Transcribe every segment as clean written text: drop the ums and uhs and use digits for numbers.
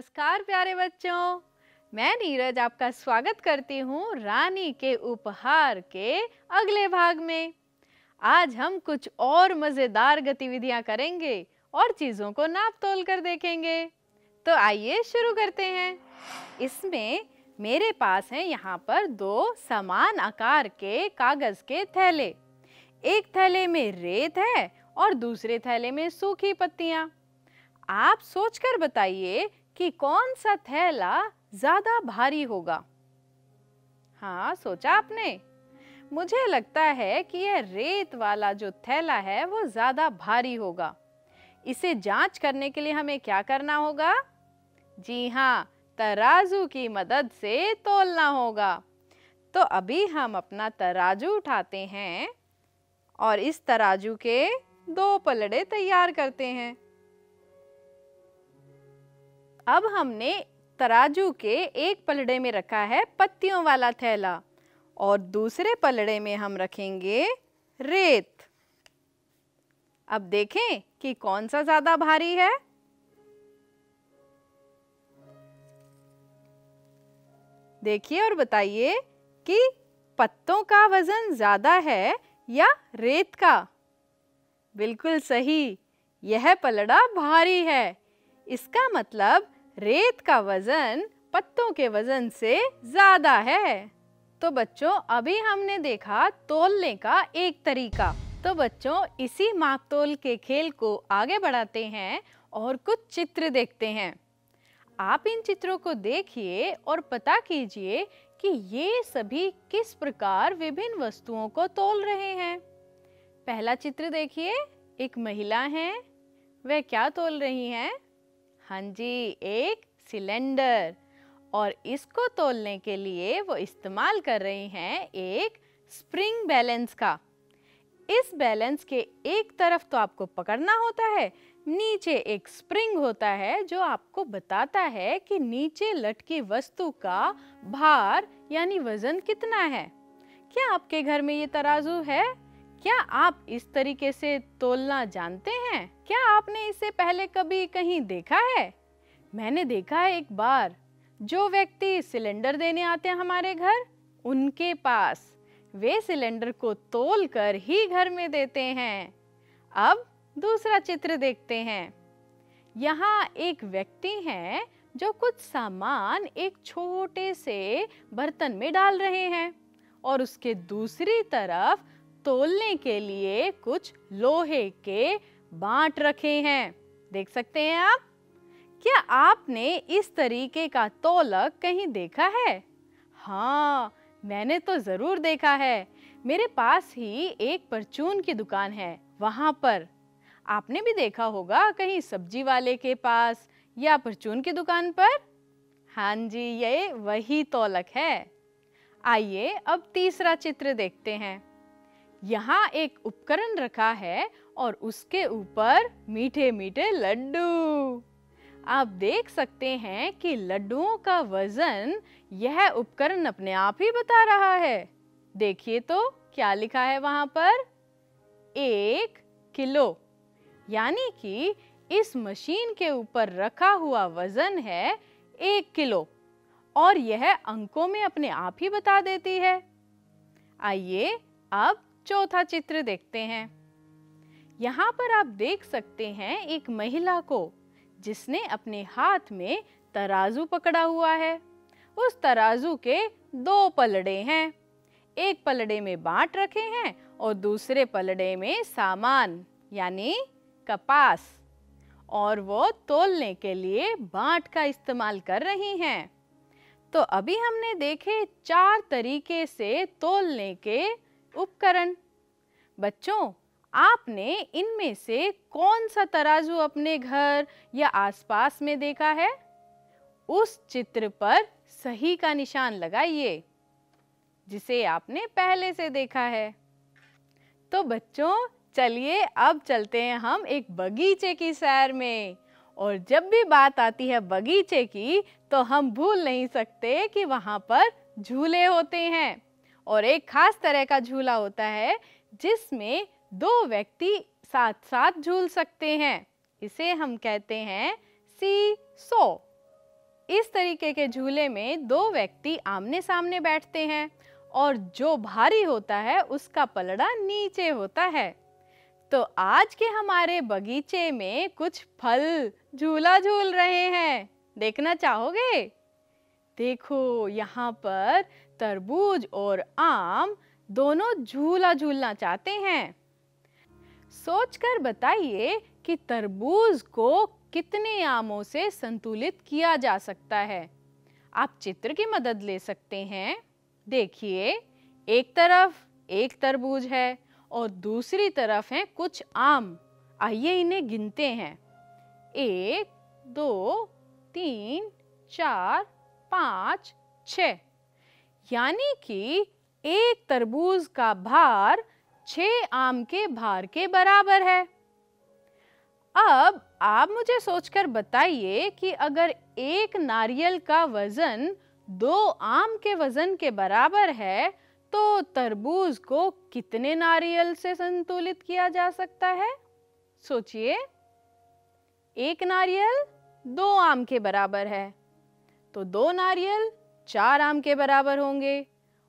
नमस्कार प्यारे बच्चों, मैं नीरज आपका स्वागत करती हूँ रानी के उपहार के अगले भाग में। आज हम कुछ और मज़ेदार गतिविधियाँ करेंगे और चीज़ों को नाप तोल कर देखेंगे। तो आइए शुरू करते हैं। इसमें मेरे पास हैं यहाँ पर दो समान आकार के कागज़ के थैले। एक थैले में रेत है और दूसरे थैले में सूखी पत्तियाँ। आप सोचकर बताइए कि कौन सा थैला ज्यादा भारी होगा। हाँ, सोचा आपने? मुझे लगता है कि यह रेत वाला जो थैला है वो ज्यादा भारी होगा। इसे जांच करने के लिए हमें क्या करना होगा? जी हाँ, तराजू की मदद से तोलना होगा। तो अभी हम अपना तराजू उठाते हैं और इस तराजू के दो पलड़े तैयार करते हैं। अब हमने तराजू के एक पलड़े में रखा है पत्तियों वाला थैला और दूसरे पलड़े में हम रखेंगे रेत। अब देखें कि कौन सा ज्यादा भारी है। देखिए और बताइए कि पत्तों का वजन ज्यादा है या रेत का। बिल्कुल सही, यह पलड़ा भारी है। इसका मतलब रेत का वजन पत्तों के वजन से ज्यादा है। तो बच्चों, अभी हमने देखा तोलने का एक तरीका। तो बच्चों, इसी माप तोल के खेल को आगे बढ़ाते हैं और कुछ चित्र देखते हैं। आप इन चित्रों को देखिए और पता कीजिए कि ये सभी किस प्रकार विभिन्न वस्तुओं को तोल रहे हैं। पहला चित्र देखिए, एक महिला है। वह क्या तोल रही हैं? हाँ जी, एक सिलेंडर। और इसको तोलने के लिए वो इस्तेमाल कर रही हैं एक स्प्रिंग बैलेंस का। इस बैलेंस के एक तरफ तो आपको पकड़ना होता है, नीचे एक स्प्रिंग होता है जो आपको बताता है कि नीचे लटकी वस्तु का भार यानी वजन कितना है। क्या आपके घर में ये तराजू है? क्या आप इस तरीके से तोलना जानते हैं? क्या आपने इसे पहले कभी कहीं देखा है? मैंने देखा है एक बार। जो व्यक्ति सिलेंडर देने आते हैं हमारे घर, उनके पास वे सिलेंडर को तोल कर ही घर में देते हैं। अब दूसरा चित्र देखते हैं। यहाँ एक व्यक्ति हैं जो कुछ सामान एक छोटे से बर्तन में डाल रहे हैं और उसके दूसरी तरफ तोलने के लिए कुछ लोहे के बांट रखे हैं। देख सकते हैं आप? क्या आपने इस तरीके का तोलक कहीं देखा है? हाँ, मैंने तो जरूर देखा है। मेरे पास ही एक परचून की दुकान है, वहां पर। आपने भी देखा होगा कहीं सब्जी वाले के पास या परचून की दुकान पर। हाँ जी, ये वही तोलक है। आइए अब तीसरा चित्र देखते हैं। यहाँ एक उपकरण रखा है और उसके ऊपर मीठे मीठे लड्डू। आप देख सकते हैं कि लड्डुओं का वजन यह उपकरण अपने आप ही बता रहा है। देखिए तो क्या लिखा है वहां पर? 1 किलो। यानी कि इस मशीन के ऊपर रखा हुआ वजन है 1 किलो और यह अंकों में अपने आप ही बता देती है। आइए अब चौथा चित्र देखते हैं। यहाँ पर आप देख सकते हैं एक महिला को, जिसने अपने हाथ में तराजू पकड़ा हुआ है। उस तराजू के दो पलड़े हैं। एक पलड़े में बांट रखे हैं और दूसरे पलड़े में सामान यानी कपास, और वो तोलने के लिए बांट का इस्तेमाल कर रही हैं। तो अभी हमने देखे 4 तरीके से तोलने के उपकरण। बच्चों, आपने इनमें से कौन सा तराजू अपने घर या आसपास में देखा है? उस चित्र पर सही का निशान लगाइए जिसे आपने पहले से देखा है। तो बच्चों, चलिए अब चलते हैं हम एक बगीचे की सैर में। और जब भी बात आती है बगीचे की, तो हम भूल नहीं सकते कि वहां पर झूले होते हैं। और एक खास तरह का झूला होता है जिसमें 2 व्यक्ति साथ साथ झूल सकते हैं। इसे हम कहते हैं सी सो। इस तरीके के झूले में दो व्यक्ति आमने सामने बैठते हैं और जो भारी होता है उसका पलड़ा नीचे होता है। तो आज के हमारे बगीचे में कुछ फल झूला झूल रहे हैं, देखना चाहोगे? देखो, यहाँ पर तरबूज और आम दोनों झूला झूलना चाहते हैं। सोचकर बताइए कि तरबूज को कितने आमों से संतुलित किया जा सकता है। आप चित्र की मदद ले सकते हैं। देखिए, एक तरफ एक तरबूज है और दूसरी तरफ हैं कुछ आम। आइए इन्हें गिनते हैं। 1, 2, 3, 4, 5, 6। यानी कि एक तरबूज का भार 6 आम के भार के बराबर है। अब आप मुझे सोचकर बताइए कि अगर एक नारियल का वजन 2 आम के वजन के बराबर है तो तरबूज को कितने नारियल से संतुलित किया जा सकता है? सोचिए, एक नारियल 2 आम के बराबर है तो 2 नारियल 4 आम के बराबर होंगे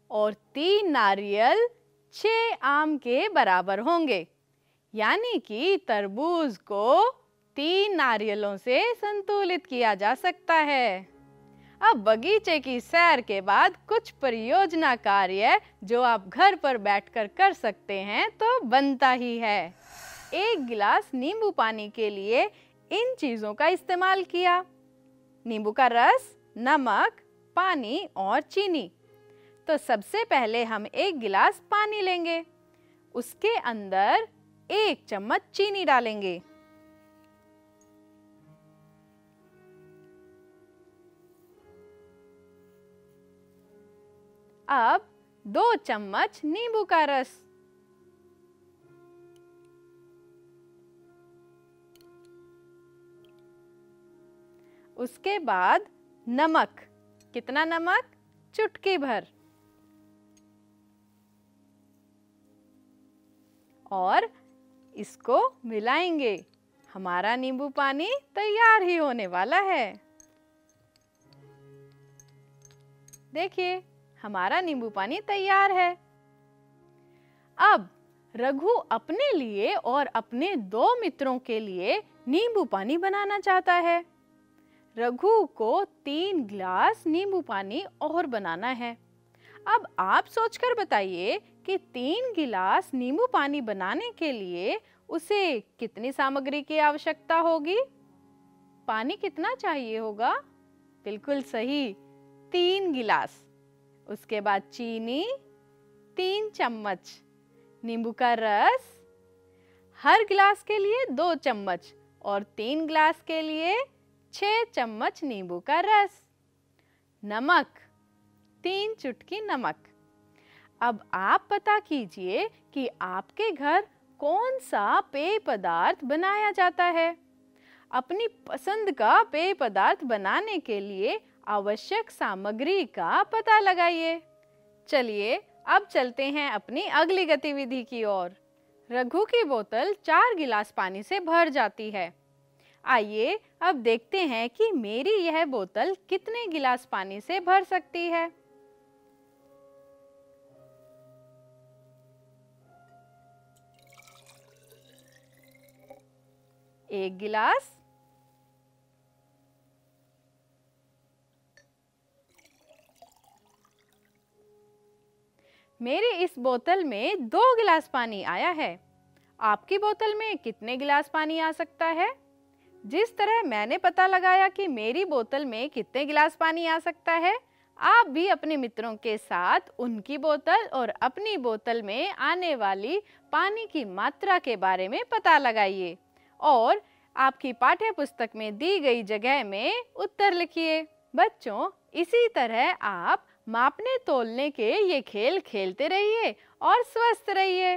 और 3 नारियल 6 आम के बराबर होंगे। यानी कि तरबूज को 3 नारियलों से संतुलित किया जा सकता है। अब बगीचे की सैर के बाद कुछ परियोजना कार्य जो आप घर पर बैठकर कर सकते हैं तो बनता ही है। 1 गिलास नींबू पानी के लिए इन चीजों का इस्तेमाल किया: नींबू का रस, नमक, पानी और चीनी। तो सबसे पहले हम 1 गिलास पानी लेंगे, उसके अंदर 1 चम्मच चीनी डालेंगे। अब 2 चम्मच नींबू का रस, उसके बाद नमक। कितना नमक? चुटकी भर। और इसको मिलाएंगे। हमारा नींबू पानी तैयार ही होने वाला है। देखिए, हमारा नींबू पानी तैयार है। अब रघु अपने लिए और अपने 2 मित्रों के लिए नींबू पानी बनाना चाहता है। रघु को 3 गिलास नींबू पानी और बनाना है। अब आप सोचकर बताइए कि 3 गिलास नींबू पानी बनाने के लिए उसे कितनी सामग्री की आवश्यकता होगी? पानी कितना चाहिए होगा? बिल्कुल सही, 3 गिलास। उसके बाद चीनी 3 चम्मच, नींबू का रस हर गिलास के लिए 2 चम्मच और 3 गिलास के लिए 6 चम्मच नींबू का रस, नमक 3 चुटकी नमक। अब आप पता कीजिए कि आपके घर कौन सा पेय पदार्थ बनाया जाता है। अपनी पसंद का पेय पदार्थ बनाने के लिए आवश्यक सामग्री का पता लगाइए। चलिए अब चलते हैं अपनी अगली गतिविधि की ओर। रघु की बोतल 4 गिलास पानी से भर जाती है। आइए अब देखते हैं कि मेरी यह बोतल कितने गिलास पानी से भर सकती है। एक गिलास, मेरी इस बोतल में 2 गिलास पानी आया है। आपकी बोतल में कितने गिलास पानी आ सकता है? जिस तरह मैंने पता लगाया कि मेरी बोतल में कितने गिलास पानी आ सकता है, आप भी अपने मित्रों के साथ उनकी बोतल और अपनी बोतल में आने वाली पानी की मात्रा के बारे में पता लगाइए और आपकी पाठ्य पुस्तक में दी गई जगह में उत्तर लिखिए। बच्चों, इसी तरह आप मापने तोलने के ये खेल खेलते रहिए और स्वस्थ रहिए।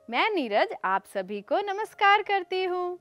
मैं नीरज आप सभी को नमस्कार करती हूँ।